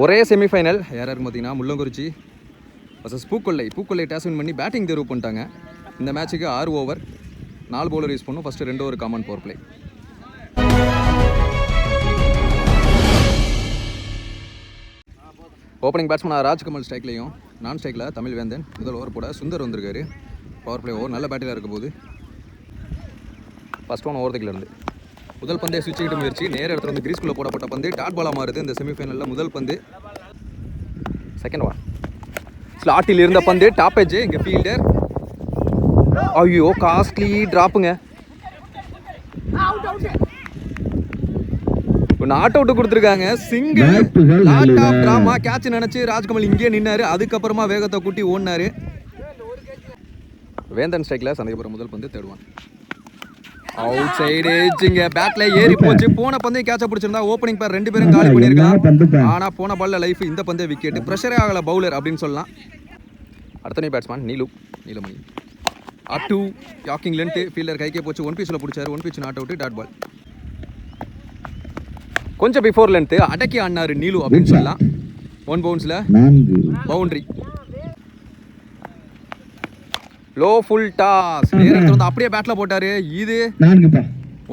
ஒரே செமிஃபைனல் யார் பார்த்தீங்கன்னா Mullankurichi versus Pookkollai toss win பண்ணி பேட்டிங் தேர்வு பண்ணிட்டாங்க. இந்த மேட்ச்சுக்கு 6 ஓவர் 4 பவுலர் யூஸ் பண்ணும். First 2 over common power play. Opening batsman Rajkamal ஸ்ட்ரைக்லையும் நான் ஸ்ட்ரைக்கில் தமிழ் வேந்தன். முதல் ஓவர் போட சுந்தர் வந்திருக்காரு. பவர் பிளே ஓவர் நல்ல பேட்டில் இருக்க போது. ஃபஸ்ட் 1 ஓவர் இருந்து முதல் பந்தே சுவிட்ச் கிட்ட முயற்சி நேர இடத்துல வந்து கிரீஸ்குள்ளே போடப்பட்ட பந்து டாட் பாலாக மாறுது. இந்த செமிஃபைனலில் முதல் பந்து. செகண்ட் ஓவர் ஸ்லாட்டில் இருந்த பந்து டாப் எட்ஜ். இங்கே ஃபீல்டர் ஐயோ காஸ்ட்லி ட்ராப்புங்க. நாட் அவுட் கொடுத்துருக்காங்க. Single lot of drama. Catch நினைச்சு ராஜ்கமல் இங்கே நின்னாரு. அதுக்கப்புறமா வேகத்தை கூட்டி ஓடினாரு. வேந்தன் ஸ்ட்ரைக்ல சந்தேகப்படுற முதல் பந்து தேடுவான். Out side எட்ஜிங்க. பேட்ல ஏறி போச்சு. போன பந்தையும் கேட்ச பிடிச்சிருந்தா ஓப்பனிங் பேர் 2 பேரும் காலி பண்ணியிருக்காங்க. ஆனா போன பால்ல லைஃப். இந்த பந்தே விக்கெட். ப்ரெஷரே ஆகல பவுலர் அப்படின்னு சொல்லலாம். அடுத்த batsman Neelamani. Up to yorking length. Fielder கைக்கே போச்சு. 1 பீஸ்ல பிடிச்சாரு. 1 pitch not out. Dot ball. கொஞ்சம் பிஃபோர் லென்த் அடக்கி ஆடினாரு நீலு அப்படின்னு சொல்லலாம். 1 பவுன்ஸ்ல பவுண்டரி. லோ ஃபுல் டாஸ் நேரத்துல வந்து அப்படியே பேட்ல போட்டாரு. இது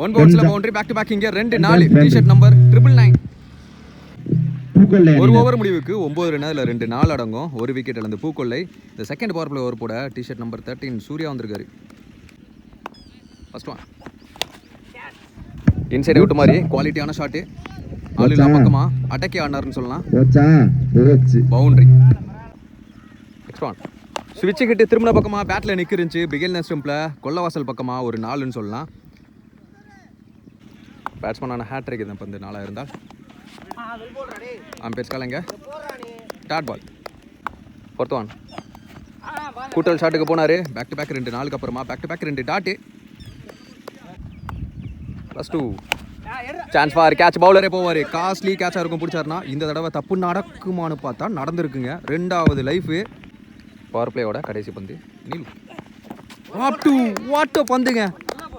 1 பவுன்ஸ்ல பவுண்டரி. Back to back. இங்க 2-4 டி-ஷர்ட் நம்பர் 999. ஒரு ஓவர் முடிவுக்கு 9 ரன். அதுல 2 4 அடங்கும். ஒரு விக்கெட் இழந்து பூக்கொல்லை. இந்த செகண்ட் பவர் பிளே ஓவர் போட டி-ஷர்ட் நம்பர் 13 சூர்யா வந்திருக்காரு. ஃபர்ஸ்ட் ஒன் இன்சைட் அவுட் மாதிரி குவாலிட்டியான ஷாட். ஆளு இல்ல பக்கமா அடக்கி ஆடினாருன்னு சொல்லலாம். பவுண்டரி. நெக்ஸ்ட் ஒன் ஸ்விட்ச் கிட்டு திரும்பின பக்கமா பேட்ல நிற்கிருந்துச்சு. பிகில் ஸ்டம்பில் கொல்லவாசல் பக்கமா ஒரு 4ன்னு சொல்லலாம். பேட்ஸ்மேனான ஹேட்ரிக் இது பந்து 4 இருந்தால் அம்பேர் காலங்க. Dot ball. ஃபோர்த் ஒன் கூட்டல் ஷாட்டுக்கு போனாரு. பேக் டு பேக் 2 4க்கு அப்புறமா back to back 2 dot. Plus 2 chance for catch. பவுலரே போவார். காஸ்ட்லி கேட்சாக இருக்கும். பிடிச்சாருனா இந்த தடவை தப்பு நடக்குமான்னு பார்த்தா நடந்திருக்குங்க. 2வது லைஃபு. பவர் பிளேயோட கடைசி பந்து நீலு. அப் டு வாட் பந்துங்க.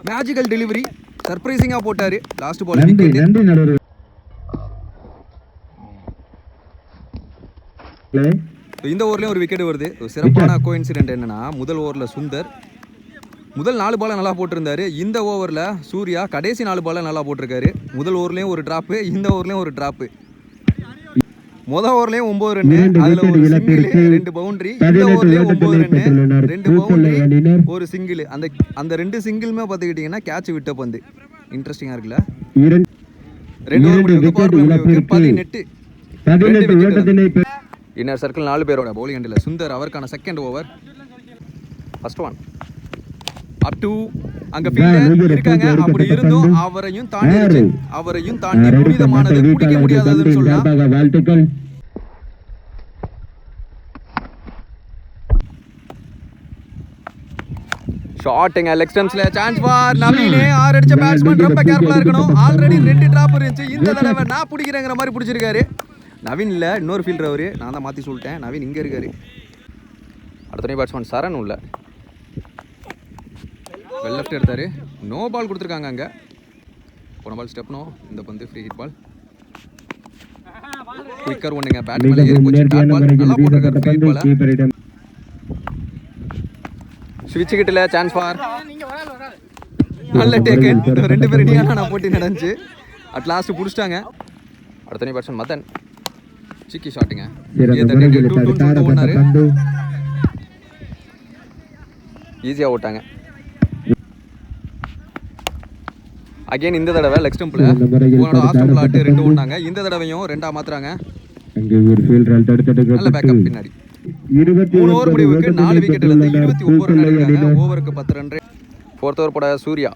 Magical delivery. சர்ப்ரைசிங்காக போட்டார். லாஸ்ட் பால் இந்த ஓவர்லேயும் ஒரு விக்கெட் வருது. ஒரு சிறப்பான கோஇன்சிடென்ட் என்னன்னா முதல் ஓவரில் சுந்தர் முதல் 4 பாலை நல்லா போட்டிருந்தாரு. இந்த ஓவரில் சூர்யா கடைசி 4 பாலை நல்லா போட்டிருக்காரு. முதல் ஓவர்லேயும் ஒரு டிராப்பு. இந்த ஓவர்லேயும் ஒரு டிராப்பு. முதல் ஓவர்லேயும் 9 ரன். அதில் ஒரு சிங்கிள் 2 பவுண்டரி. இந்த ஓவர்லேயும் 9 ரன் 2 பவுண்டரி 1 சிங்கிள். அந்த 2 சிங்கிளுமே பார்த்துக்கிட்டிங்கன்னா கேட்ச் விட்ட பந்து. இன்ட்ரெஸ்டிங்காக இருக்குல்ல. 2 ஓவர் முடிவுக்கு பவர் பிளே முடிவுக்கு 18. இன்னர் சர்க்கிள் 4 பேரோட பவுலிங் அண்டில் சுந்தர் அவருக்கான second over. First one up to அங்க ஃபீல்டர் இருக்காங்க. அப்படி இருந்தும் அவரையும் தாண்டி புனிதமானது பிடிக்க முடியாததுன்னு சொல்லலாம். ஷாட்டுங்க லெக் ஸ்டம்ப்ஸ்ல. Chance for Naveen. 6 அடிச்ச பேட்ஸ்மேன் ரொம்ப கேர்ஃபுல்லா இருக்கணும். ஆல்ரெடி 2 டிராப் இருந்துச்சு. இந்த தடவை நான் பிடிக்கிறேங்கிற மாதிரி பிடிச்சிருக்காரு. நவீன் இல்ல இன்னொரு ஃபீல்டர். அவரு நான் தான் மாத்தி சொல்லிட்டேன். நவீன் இங்க இருக்காரு. அடுத்த பேட்ஸ்மேன் சரண் உள்ள வெல் லெஃப்ட் எடுத்தாரு. நோ பால் கொடுத்துருக்காங்க. அங்கே போன பால் ஸ்டெப்னோ. இந்த பந்து ஃப்ரீ ஹிட் பால். குயிக்கர் ஒன்றுங்க. பேட் மேலே ஏறி போச்சு. டாட் பால் நல்லா போட்டிருக்காரு. Free hit ball. ஸ்விட்ச் கிட்டல சான்ஸ் ஃபார் நல்ல டேக்கன். 2 பேர் இனியான போட்டி நடந்துச்சு. அட் லாஸ்ட் பிடிச்சிட்டாங்க. அடுத்த பேட்ஸ்மேன் மதன். சிக்கி ஷாட்டுங்க. ஈஸியாக ஓட்டாங்க. அகைன் இந்த தடவை லெக் ஸ்டம்பில் ஆஸ்டம்பில் ஆட்டு 2 ஓடினாங்க. இந்த தடவையும் 2 மாத்துறாங்க. நல்ல பேக்கப் பின்னாடி. 3 ஓவர் முடிவுக்கு 4 விக்கெட் இழந்து 29 ரன் அடிக்கிறாங்க. ஓவருக்கு 10 ரன். ஃபோர்த் ஓவர் போட சூர்யா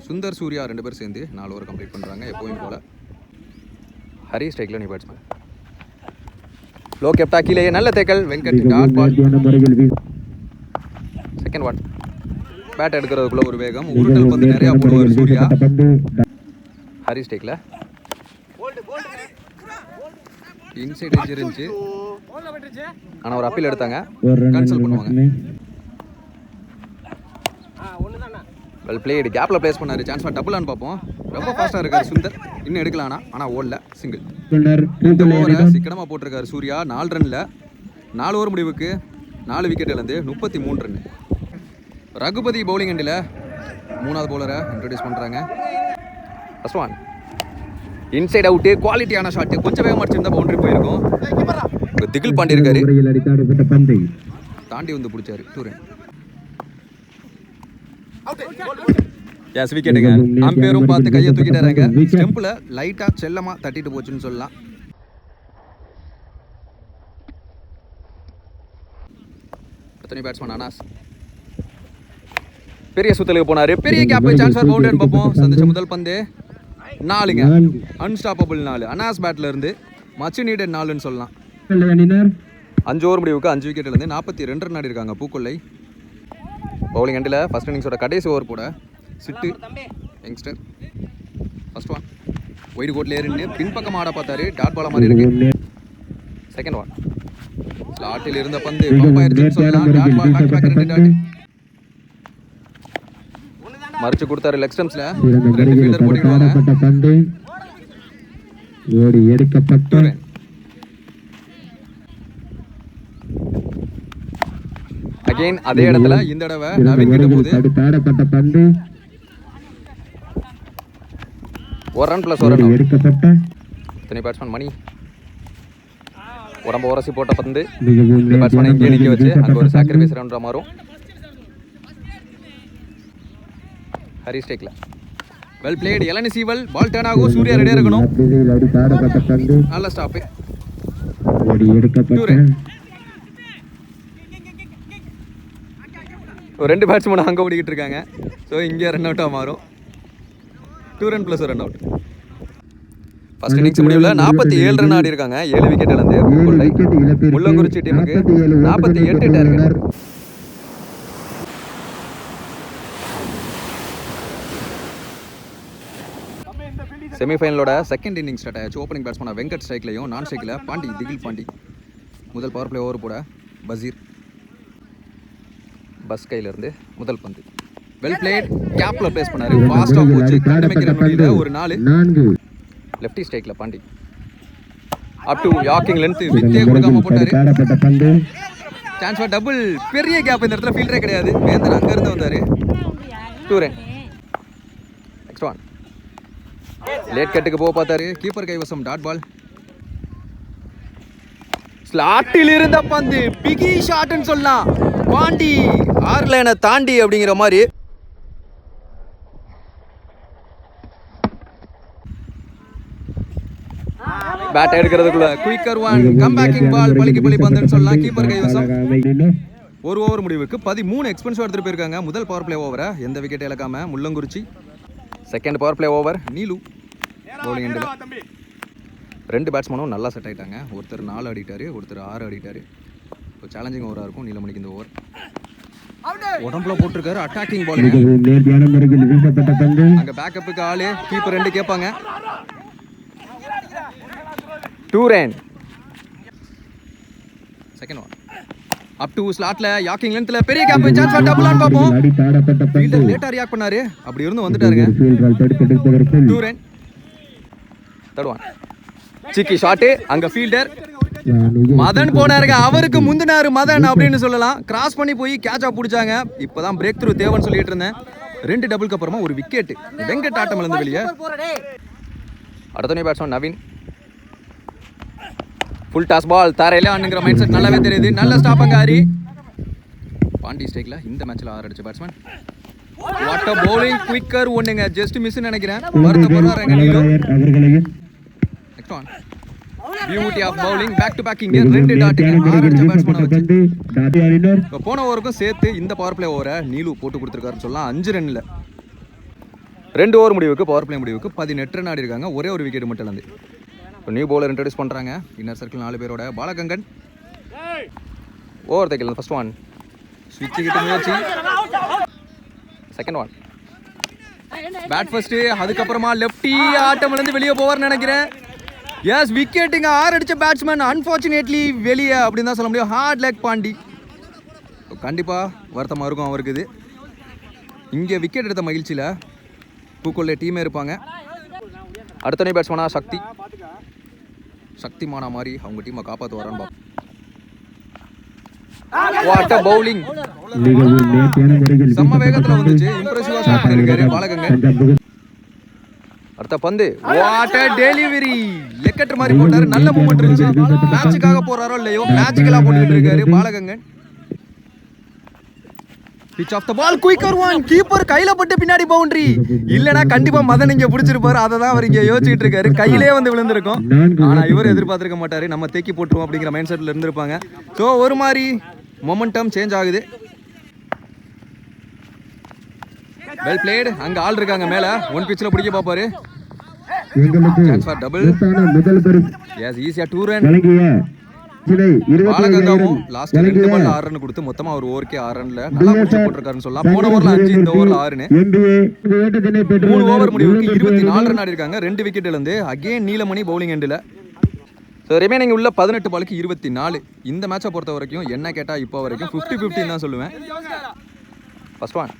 சுந்தர் சூர்யா 2 பேர் சேர்ந்து 4 ஓவர் கம்ப்ளீட் பண்ணுறாங்க. எப்போயும் போல ஹரி ஸ்ட்ரைக்கில் நீ பேட்ஸ்மேன். லோ கேப்டா கீழே நல்ல தேக்கல். Venkat dot ball. Second one bat எடுக்கிறதுக்குள்ள ஒரு வேகம். உருட்டல் பந்து நிறையா போடுவார் சூர்யா. ஹரி ஸ்டேக்ல இன்சைட் எட்ஜ் இருந்துச்சு. ஆனால் ஒரு அப்பீல் எடுத்தாங்க. கேன்சல் பண்ணுவாங்க. Well played. கேப்பில் ப்ளேஸ் பண்ணார். சான்ஸ் ஃபார் டபுளான்னு பார்ப்போம். ரொம்ப ஃபாஸ்ட்டாக இருக்கார் சுந்தர். இன்னும் எடுக்கலாம்னா ஆனால் ஓடல. சிங்கிள். இந்த ஓவரை சிக்கனமாக போட்டிருக்காரு சூர்யா. 4 ரனில் 4 ஓவர் முடிவுக்கு 4 விக்கெட் இழந்து 33 ரன். ரகுபதி பவுலிங் எண்டில் 3வது பவுலரை இன்ட்ரடியூஸ் பண்ணுறாங்க. First one inside out. குவாலிட்டியான ஷாட்டு. கொஞ்சம் வேகமாக அடிச்சிருந்தா பவுண்டரி போயிருக்கும். திகில் பாண்டி இருக்காரு. தாண்டி வந்து பிடிச்சாரு. 2 ரன். எஸ் விக்கெட்டுங்க. அம்பேரும் பார்த்து கையை தூக்கிட்டாங்க. ஸ்டெம்பில் லைட்டாக செல்லமாக தட்டிட்டு போச்சுன்னு சொல்லலாம். எத்தனை பேட்ஸ்மேன் அனாஸ் பெரிய சுத்தலுக்கு போனாரு. பெரிய கேப். சான்ஸ் ஃபார் பவுண்டரின்னு பார்ப்போம். சந்திச்ச முதல் பந்து 4ங்க. அன்ஸ்டாப்பபிள் 4. அனாஸ் பேட்ல இருந்து மச் நீடட் 4ன்னு சொல்லலாம். 5 ஓவர் முடிவுக்கு 5 விக்கெட்ல இருந்து 42 ரன் ஆடி இருக்காங்க பூக்கொல்லை. பவுலிங் எண்டில் ஃபர்ஸ்ட் இன்னிங்ஸோட கடைசி ஓவர் கூட சிட்டு யங்ஸ்டர். ஃபர்ஸ்ட் ஒன் ஒயிட் கோட்ல ஏறின்னு பின்பக்கம் ஆட பார்த்தாரு. டாட் பால மாதிரி இருக்கு. செகண்ட் ஒன் ஸ்லாட்டில் இருந்த பந்து பம்ப் ஆயிருச்சுன்னு சொல்லலாம். Dot ball back back 2 dot மறிச்சு கொடுத்தாரு. லெக் ஸ்டம்ப்ஸ்ல 2 ஃபீல்டர் போட்டிடுவாங்க. ஓடி எடுக்கப்பட்ட அகைன் அதே இடத்துல இந்த தடவை நவீன் கிட்ட போகுது. தடுத்தாடப்பட்ட பந்து 1 ரன் + 1 ரன் எடுக்கப்பட்ட. இத்தனை பேட்ஸ்மேன் மணி உடம்பு உரசி போட்ட பந்து. இந்த பேட்ஸ்மேனை இங்கே நிற்க வச்சு அங்கே ஒரு சாக்ரிஃபைஸ் ரவுண்டா மாறும். ஹரி ஸ்டேக்ல வெல் பிளேட். இளநி சீவல் பால் டர்ன் ஆகும். சூர்யா ரெடியா இருக்கணும். நல்ல ஸ்டாப். ஒரு 2 பேட்ஸ்மேன் அங்கே ஓடிக்கிட்டு இருக்காங்க. ஸோ இங்கே ரன் அவுட்டாக மாறும். 2 run + 1 run out. First innings முடிவில் 47 ரன் ஆடி இருக்காங்க. 7 விக்கெட் இழந்து பூக்கொல்லை. முள்ளங்குறிச்சி டீமுக்கு 48 டார்கெட். செமிஃபைனலோட செகண்ட் இன்னிங்ஸ் ஸ்டார்ட் ஆச்சு. ஓப்பனிங் பேட்ஸ்மேன் வெங்கட் ஸ்ட்ரைக்லையும் நான் ஸ்ட்ரைக்கில் பாண்டி திகில் பாண்டி. முதல் பவர் பிளே ஓவர் போட பசீர். பஸ் கையிலிருந்து முதல் பந்து வெல் பிளேட். கேப்ல பிளேஸ் பண்ணாரு. ஃபாஸ்டா போச்சு. கண்டமைக்கிற நொடியில ஒரு 4 லெஃப்டி ஸ்ட்ரைக்ல Pandi. Up to yorking length வித்தே கொடுக்காம போட்டாரு. Chance for double. பெரிய கேப். இந்த இடத்துல ஃபீல்டரே கிடையாது. வேந்தன் அங்க இருந்து வந்தாரு. 2 ரன். நெக்ஸ்ட் ஒன் லேட் கட்டுக்கு போக பார்த்தாரு. கீப்பர் கைவசம் டாட் பால். ஸ்லாட்டில் இருந்த பந்து பிகி ஷாட்னு சொல்லலாம். பாண்டி 6 லைனை தாண்டி அப்படிங்கிற மாதிரி. பேட் எடுக்கிறதுக்குள்ள quicker one come backing ball. பலிக்கு பலி பந்துன்னு சொல்லலாம். கீப்பர் கைவசம். ஒரு ஓவர் முடிவுக்கு 13 எக்ஸ்பென்சிவ் எடுத்துட்டு போயிருக்காங்க. முதல் பவர் பிளே ஓவரை எந்த விக்கெட் இழக்காம Mullankurichi. Second power play over Neelu bowling எண்டில். 2 பேட்ஸ்மேனும் நல்லா செட் ஆகிட்டாங்க. ஒருத்தர் 4 ஆடிட்டாரு, ஒருத்தர் 6 ஆடிட்டாரு. இப்போ சேலஞ்சிங் ஓவராக இருக்கும் நீலமணிக்கு இந்த ஓவர். உடம்புல போட்டிருக்காரு. Attacking ball. அங்கே பேக்கப்புக்கு ஆளு கீப்பர் 2 கேட்பாங்க. 2 run. Second one up to ஸ்லாட்ல யாக்கிங் லென்த்ல பெரிய கேப். சான்ஸ் ஃபார் டபுள் ஆன் பாப்போம். ஃபீல்டர் லேட்டா ரியாக்ட் பண்ணாரு. அப்படி இருந்து வந்துட்டாருங்க. 2 ரன். தேர்ட் ஒன் சிக்கி ஷாட். அங்க ஃபீல்டர் மதன் போனாருங்க. அவருக்கு முந்தினாரு மதன் அப்படின்னு சொல்லலாம். கிராஸ் பண்ணி போய் கேட்சா பிடிச்சாங்க. இப்பதான் பிரேக் த்ரூ தேவைன்னு சொல்லிட்டு இருந்தேன். 2 டபுளுக்கு அப்புறமா ஒரு விக்கெட். வெங்கட் ஆட்டம் இழந்து வெளியே. அடுத்த batsman Naveen. Full toss ball தரையில ஆனுங்கிற மைண்ட் செட் நல்லாவே தெரியுது. நல்ல ஸ்டாப் அங்க ஹரி. பாண்டி ஸ்ட்ரைக்ல இந்த மேட்ச்ல 6 அடிச்ச batsman. What a bowling. Quicker ஒண்ணுங்க ஜஸ்ட் மிஸ் நினைக்கிறேன். வருத்தப்படுறாங்க நீலோ. Next one beauty of bowling. Back to back இங்க 2 டாட். 6 அடிச்ச பேட்ஸ்மேன் வச்சு போன ஓவருக்கும் சேர்த்து இந்த பவர் பிளே ஓவரை நீலு போட்டு கொடுத்துருக்காருன்னு சொல்லலாம். 5 ரன்ல 2 ஓவர் முடிவுக்கு பவர் பிளே முடிவுக்கு 18 ரன் ஆடி இருக்காங்க. ஒரே ஒரு விக்கெட் மட்டும் இழந்து. இப்போ நியூ பவுலர் இன்ட்ரடியூஸ் பண்ணுறாங்க. இன்னர் சர்க்கிள் 4 பேரோட பாலகங்கன். ஓவர் தைக்கல. ஃபர்ஸ்ட் ஒன் ஸ்விட்ச் கிட்ட முயற்சி. Second one bat first. அதுக்கப்புறமா லெஃப்டி ஆட்டம் இருந்து வெளியே போவார்னு நினைக்கிறேன். எஸ் விக்கெட்டுங்க. 6 அடிச்ச பேட்ஸ்மேன் அன்ஃபார்ச்சுனேட்லி வெளியே அப்படின்னு தான் சொல்ல முடியும். ஹார்ட் லெக் பாண்டி. கண்டிப்பாக வருத்தமாக இருக்கும் அவருக்கு இது. இங்கே விக்கெட் எடுத்த மகிழ்ச்சியில் பூக்கொள்ளே டீமே இருப்பாங்க. அடுத்த பேட்ஸ்மேனா சக்திமானா மாதிரி அவங்க டீமை காப்பாற்று வரான்னு பார்ப்போம். வாட் அ பவுலிங், செம்ம வேகத்தில் வந்துச்சு. இம்ப்ரெசிவாக ஸ்டார்ட் பண்ணியிருக்காரு பாலகங்க. அடுத்த பந்து, வாட் அ டெலிவரி, லெக்கெட் மாதிரி போட்டாரு. நல்ல மூமெண்ட் இருந்துச்சு. மேட்சுக்காக போறாரோ இல்லையோ மேட்சுக்கெல்லாம் போட்டுக்கிட்டு இருக்காரு Balagangan. Pitch of the ball, quicker one, keeper கையில பட்டு பின்னாடி பவுண்டரி. இல்லனா கண்டிப்பா மதன் இங்க பிடிச்சிருப்பாரு. அதை தான் அவர் இங்க யோசிச்சுட்டு இருக்காரு. கையிலே வந்து விழுந்திருக்கும். ஆனா இவர் எதிர்பார்த்திருக்க மாட்டாரு, நம்ம தேக்கி போட்டுருவோம் அப்படிங்கிற மைண்ட் செட்ல இருந்திருப்பாங்க. ஸோ ஒரு மாதிரி மொமெண்டம் சேஞ்ச் ஆகுது. Well plate. அங்க ஆள் இருக்காங்க மேல, ஒன் பிச்சில் பிடிக்க பாப்பாரு. Chance for double. எஸ், ஈஸியா 2 ரன். பாலகங்காவும் லாஸ்ட் 2 பால்ல 6 ரன் கொடுத்து மொத்தமா ஒரு ஓவருக்கே 6 ரன்ல நல்லா முடிச்சு போட்டிருக்காருன்னு சொல்லலாம். போன ஓவர்ல 5, இந்த ஓவர்ல 6ன்னு 3 ஓவர் முடிவுக்கு 24 ரன் ஆடி இருக்காங்க. 2 விக்கெட் இழந்து அகைன் நீலமணி பவுலிங் எண்டில். ஸோ ரிமைனிங் உள்ள 18 பாலுக்கு 24. இந்த மேட்சை பொறுத்த வரைக்கும் என்ன கேட்டால் இப்போ வரைக்கும் 50-50 தான் சொல்லுவேன். ஃபர்ஸ்ட் ஒன்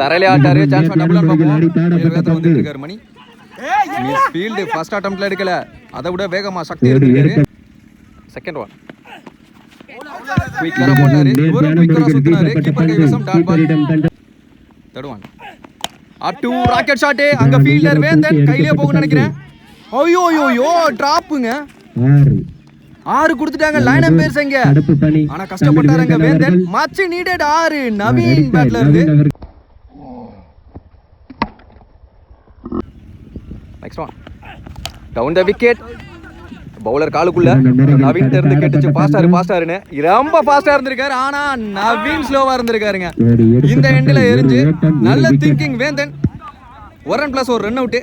தரையிலே ஆட்டாரு. சான்ஸ் ஃபார் டபுள் பார்ப்போம். வந்துட்டு இருக்காரு மணி. மிஸ் ஃபீல்டு ஃபர்ஸ்ட் அட்டெம்ப்ட்ல எடுக்கல, அதை விட வேகமா சக்தி எடுத்துருக்காரு. செகண்ட் ஒன் குயிக்கரா போட்டாரு. ஒரு குயிக்கரா சுத்தினாரு. கீப்பர் கைவசம் dot ball. Third one up to rocket shot. அங்க ஃபீல்டர் வேந்தன் கையிலே போகும்னு நினைக்கிறேன். ஐயோ ஐயோ டிராப்புங்க. 6 கொடுத்துட்டாங்க. லைன் அம்பையர்ஸ் எங்க, ஆனா கஷ்டப்பட்டாருங்க வேந்தன். Much needed 6. நவீன் பேட்ல இருந்து. Next one down the wicket. Bowler காலுக்குள்ள நவீன் இருந்து கேட்டுச்சு ஃபாஸ்டாருன்னு. ரொம்ப ஃபாஸ்டா இருந்திருக்காரு, ஆனா நவீன் ஸ்லோவா இருந்திருக்காருங்க. இந்த எண்ட்ல எரிஞ்சு நல்ல திங்கிங் வேந்தன். 1 ரன் பிளஸ் 1 ரன் அவுட்.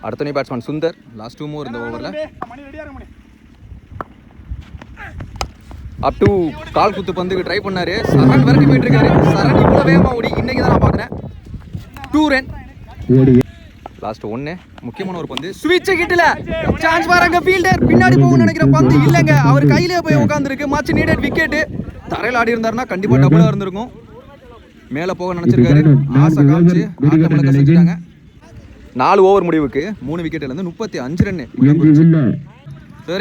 அடுத்த பேட்ஸ்மேன் சுந்தர். லாஸ்ட் 2 மூவ் இந்த ஓவர்ல. அப் டு கால் குத்து பந்துக்கு ட்ரை பண்ணாரு. சரண் விரட்டி போயிட்டு இருக்காரு. சரண் இவ்வளவு வேகமா ஓடி இன்னைக்கு தான் நான் பாக்குறேன். 2 ரன். லாஸ்ட் 1 முக்கியமான ஒரு பந்து. ஸ்விட்ச் ஹிட்ல சான்ஸ் வராங்க. ஃபீல்டர் பின்னாடி போகும்னு நினைக்கிற பந்து இல்லங்க, அவர் கையிலே போய் உட்கார்ந்திருக்கு. Much needed wicket. தரையில ஆடி இருந்தாருன்னா கண்டிப்பா டபுளா இருந்திருக்கும். மேல போக நினைச்சிருக்காரு. ஆசை காமிச்சு ஆட்டமலக்க செஞ்சுட்டாங்க. 4 ஓவர் முடிவுக்கு 3 விக்கெட் இருந்து 35 ரன்.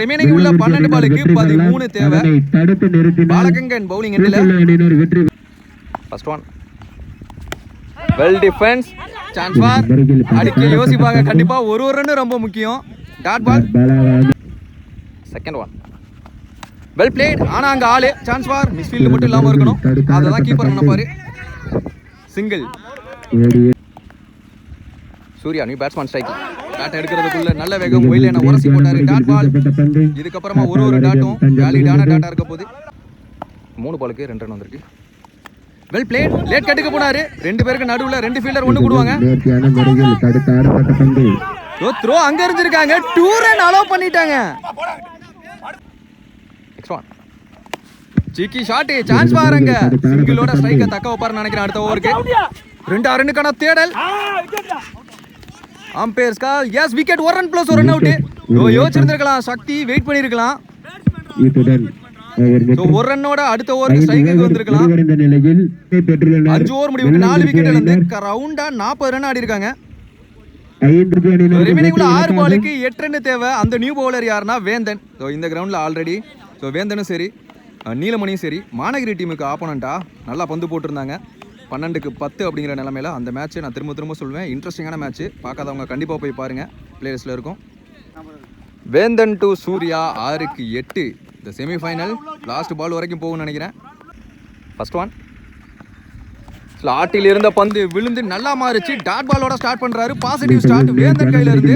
ரிமைனிங் உள்ள 12 பாலுக்கு 13 தேவை. பாலகங்கன் பவுலிங் எண்ட்ல. First one well defence. Chance for அடிக்க யோசிப்பாங்க கண்டிப்பா. ஒரு ரன் ரொம்ப முக்கியம். Dot ball. Second one well played. ஆனா அங்க ஆளு. சான்ஸ் ஃபார் மிஸ் ஃபீல்ட் மட்டும் இல்லாம இருக்கணும். அததான் கீப்பர் நினைப்பாரு. Single. Surya new batsman strike. டாட் எடுக்கிறதுக்குள்ள நல்ல வேகம் ஒயிலேன உரசி போட்டாரு. Dot ball. இதுக்கப்புறமா ஒரு டாட்டும் வேலிடான டாட்டா இருக்க போகுது. 3 பாலுக்கு 2 ரன் வந்திருக்கு. Well plate. லேட் கட்டுக்கு போனாரு. 2 பேருக்கு நடுவுல 2 ஃபீல்டர் ஒன்னு கூடுவாங்க. த்ரோ அங்க இருந்திருக்காங்க. 2 ரன் அலோ பண்ணிட்டாங்க. நெக்ஸ்ட் ஒன் சிக்கி ஷாட். சான்ஸ் பாருங்க. சிங்கிளோட ஸ்ட்ரைக்க தக்க வைப்பாருன்னு நினைக்கிறேன். அடுத்த ஓவருக்கு 2 ரன்னுக்கான தேடல். Umpires call. Yes wicket. 1 run plus 1 run out. யோசிச்சிருந்திருக்கலாம், சக்தி வெயிட் பண்ணிருக்கலாம். 1 ரன்னோட அடுத்த ஓவருக்கு ஸ்ட்ரைக்குக்கு வந்திருக்கலாம். 5 ஓவர் முடிவுக்கு 4 விக்கெட் இழந்து ரவுண்டா 40 ரன் ஆடி இருக்காங்க. ரிமைனிங் உள்ள 6 பாலுக்கு 8 ரன் தேவை. அந்த நியூ பவுலர் யாருன்னா வேந்தன். இந்த கிரவுண்ட்ல ஆல்ரெடி வேந்தனும் சரி நீலமணியும் சரி மாநகரி டீமுக்கு ஆப்போனண்டா நல்லா பந்து போட்டிருந்தாங்க. 12க்கு 10 அப்படிங்கிற நிலைமையில அந்த மேட்ச்சை நான் திரும்ப சொல்லுவேன். இன்ட்ரெஸ்டிங்கான மேட்ச். பார்க்காதவங்க கண்டிப்பாக போய் பாருங்க. பிளேலிஸ்ட்ல இருக்கும். வேந்தன் டு சூர்யா 6க்கு 8. இந்த செமிஃபைனல் லாஸ்ட் பால் வரைக்கும் போகும்னு நினைக்கிறேன். ஃபர்ஸ்ட் ஒன் ஸ்லாட்டில் இருந்த பந்து விழுந்து நல்லா மாறிச்சு. டாட் பாலோட ஸ்டார்ட் பண்றாரு. பாசிட்டிவ் ஸ்டார்ட் வேந்தன் கையில இருந்து.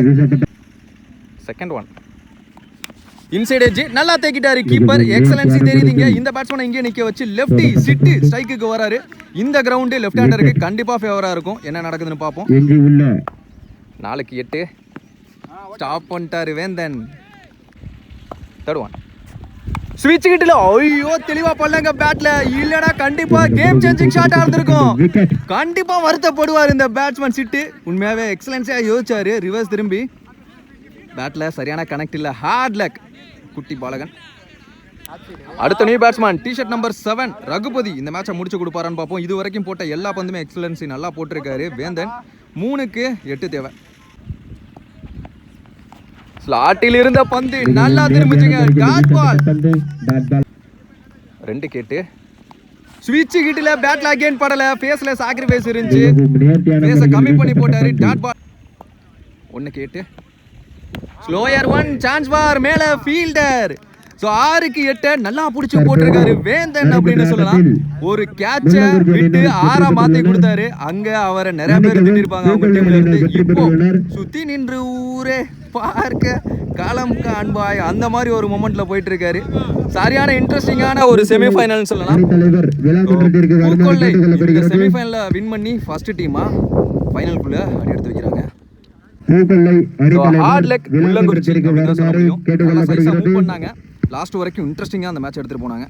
செகண்ட் ஒன் இன்சைட் எட்ஜ் நல்லா தேக்கிட்டாரு கீப்பர். எக்ஸலன்சி தெரியுதுங்க. இந்த பேட்ஸ்மேனை இங்கே நிக்க வச்சு லெஃப்டி சிட்டு ஸ்ட்ரைக்குக்கு வராரு. இந்த கிரவுண்டு லெஃப்ட் ஹேண்டருக்கு கண்டிப்பா ஃபேவரா இருக்கும். என்ன நடக்குதுன்னு பார்ப்போம். 4க்கு 8 ஸ்டாப் பண்ணிட்டாரு வேந்தன். தேர்ட் ஒன் ஸ்விட்ச் கிட்டல. ஐயோ தெளிவா பண்ணலங்க பேட்ல. இல்லனா கண்டிப்பா கேம் சேஞ்சிங் ஷாட்டா இருந்திருக்கும். கண்டிப்பா வருத்தப்படுவார் இந்த பேட்ஸ்மேன் சிட்டு. உண்மையாவே எக்ஸலன்ஸியா யோசிச்சாரு. ரிவர்ஸ் திரும்பி பேட்ல சரியான கனெக்ட் இல்ல. ஹார்ட் லக் குட்டி பாலகன். அடுத்த new batsman T-shirt number 7 Raghupathi இந்த மேட்சை முடிச்சு கொடுப்பாரான்னு பார்ப்போம். இது வரைக்கும் போட்ட எல்லா பந்துமே எக்ஸலன்சி நல்லா போட்டிருக்காரு வேந்தன். 3க்கு 8 தேவை. ஸ்லாட்டில் இருந்த பந்து நல்லா திரும்பிச்சுங்க. டாட் பால் 2 கேட்டு ஸ்விட்ச் கிட்டல பேட்ல அகைன் படல. ஃபேஸ்ல சாக்ரிஃபைஸ் இருந்துச்சு. ஃபேஸ கம்மி பண்ணி போட்டாரு. டாட் பால் 1 கேட்டு ஸ்லோயர் 1 சான்ஸ் ஃபார் மேல ஃபீல்டர். சோ 6க்கு 8 நல்லா புடிச்சு போட்டிருக்காரு வேந்தன் அப்படின்னு சொல்லலாம். ஒரு கேட்ச விட்டு 6ஆ மாத்தி கொடுத்தாரு. அங்க அவரை நிறைய பேர் திட்டிருப்பாங்க அவங்க டீம்ல இருந்து. இப்போ சுத்தி நின்று ஊரே பார்க்க காலம் காண்பாய் அந்த மாதிரி ஒரு மொமெண்ட்ல போயிட்டு இருக்காரு. சரியான இன்ட்ரெஸ்டிங்கான ஒரு செமிஃபைனல்னு சொல்லலாம். இந்த செமிஃபைனல்ல வின் பண்ணி ஃபர்ஸ்ட் டீமா ஃபைனலுக்குள்ள அடி எடுத்து வைக்கிறாங்க. ஹார்ட் லக் உள்ளங்குறிச்சி அப்படின்னு சொல்ல முடியும். நல்லா சைஸா மூவ் பண்ணாங்க. லாஸ்ட் வரைக்கும் இன்ட்ரெஸ்டிங்கா அந்த மேட்ச் எடுத்துட்டு போனாங்க.